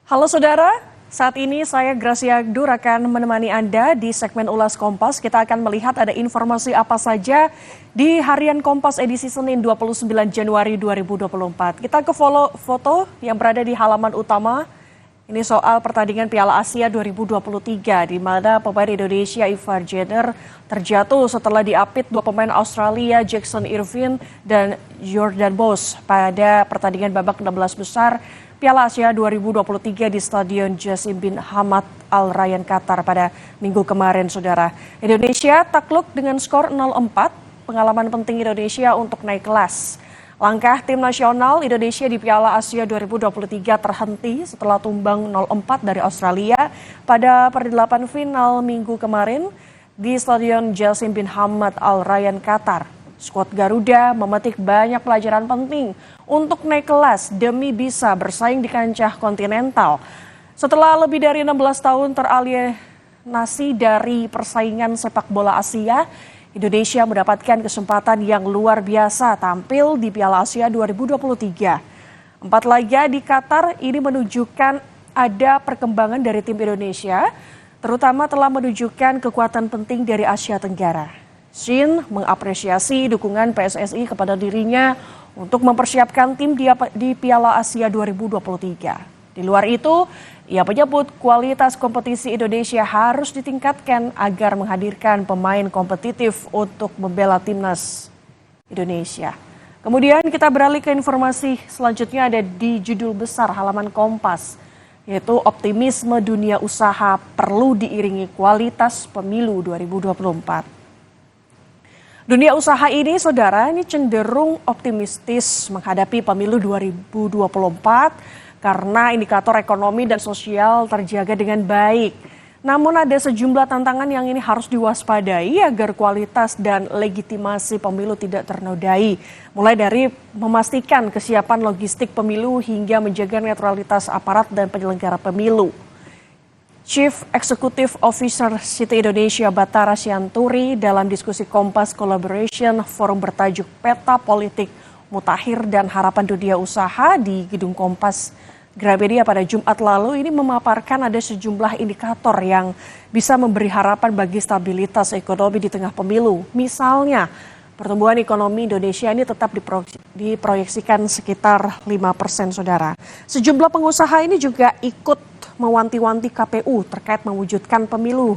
Halo saudara, saat ini saya Gracia Agdur akan menemani Anda di segmen Ulas Kompas. Kita akan melihat ada informasi apa saja di Harian Kompas edisi Senin 29 Januari 2024. Kita ke foto yang berada di halaman utama. Ini soal pertandingan Piala Asia 2023 di mana pemain Indonesia Ivar Jenner terjatuh setelah diapit dua pemain Australia Jackson Irvine dan Jordan Bos pada pertandingan babak 16 besar Piala Asia 2023 di Stadion Jassim bin Hamad Al Rayyan Qatar pada minggu kemarin, saudara. Indonesia takluk dengan skor 0-4, pengalaman penting Indonesia untuk naik kelas. Langkah tim nasional Indonesia di Piala Asia 2023 terhenti setelah tumbang 0-4 dari Australia pada perdelapan final minggu kemarin di Stadion Jassim bin Hamad Al Rayyan Qatar. Skuad Garuda memetik banyak pelajaran penting untuk naik kelas demi bisa bersaing di kancah kontinental. Setelah lebih dari 16 tahun teralienasi dari persaingan sepak bola Asia, Indonesia mendapatkan kesempatan yang luar biasa tampil di Piala Asia 2023. 4 laga di Qatar ini menunjukkan ada perkembangan dari tim Indonesia, terutama telah menunjukkan kekuatan penting dari Asia Tenggara. Shin mengapresiasi dukungan PSSI kepada dirinya untuk mempersiapkan tim di Piala Asia 2023. Di luar itu, ia menyebut kualitas kompetisi Indonesia harus ditingkatkan agar menghadirkan pemain kompetitif untuk membela timnas Indonesia. Kemudian kita beralih ke informasi selanjutnya ada di judul besar halaman Kompas, yaitu optimisme dunia usaha perlu diiringi kualitas pemilu 2024. Dunia usaha ini, saudara, ini cenderung optimistis menghadapi pemilu 2024 karena indikator ekonomi dan sosial terjaga dengan baik. Namun ada sejumlah tantangan yang ini harus diwaspadai agar kualitas dan legitimasi pemilu tidak ternodai. Mulai dari memastikan kesiapan logistik pemilu hingga menjaga netralitas aparat dan penyelenggara pemilu. Chief Executive Officer Citi Indonesia Batara Sianturi dalam diskusi Kompas Collaboration Forum bertajuk Peta Politik Mutakhir dan Harapan Dunia Usaha di Gedung Kompas Gramedia pada Jumat lalu ini memaparkan ada sejumlah indikator yang bisa memberi harapan bagi stabilitas ekonomi di tengah pemilu. Misalnya, pertumbuhan ekonomi Indonesia ini tetap diproyeksikan sekitar 5%, saudara. Sejumlah pengusaha ini juga ikut mewanti-wanti KPU terkait mewujudkan pemilu.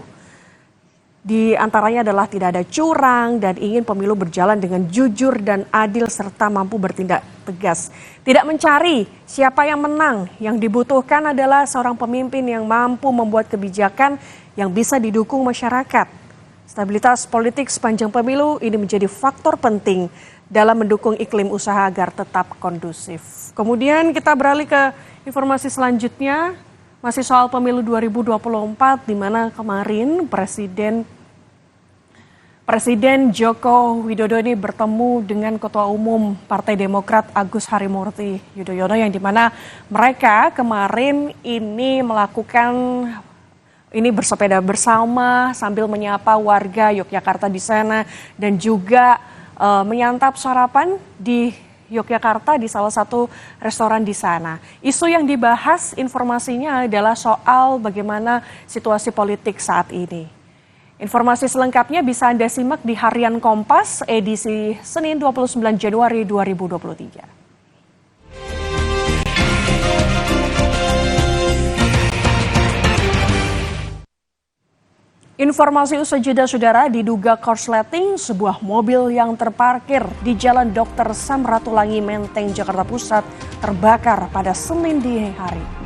Di antaranya adalah tidak ada curang dan ingin pemilu berjalan dengan jujur dan adil serta mampu bertindak tegas. Tidak mencari siapa yang menang, yang dibutuhkan adalah seorang pemimpin yang mampu membuat kebijakan yang bisa didukung masyarakat. Stabilitas politik sepanjang pemilu ini menjadi faktor penting dalam mendukung iklim usaha agar tetap kondusif. Kemudian kita beralih ke informasi selanjutnya. Masih soal pemilu 2024 di mana kemarin Presiden Joko Widodo ini bertemu dengan Ketua Umum Partai Demokrat Agus Harimurti Yudhoyono yang di mana mereka kemarin ini bersepeda bersama sambil menyapa warga Yogyakarta di sana dan juga menyantap sarapan di Yogyakarta di salah satu restoran di sana. Isu yang dibahas informasinya adalah soal bagaimana situasi politik saat ini. Informasi selengkapnya bisa Anda simak di Harian Kompas edisi Senin 29 Januari 2023. Informasi usai jeda, saudara, diduga korsleting sebuah mobil yang terparkir di Jalan Dr. Samratulangi Menteng, Jakarta Pusat terbakar pada Senin dini hari.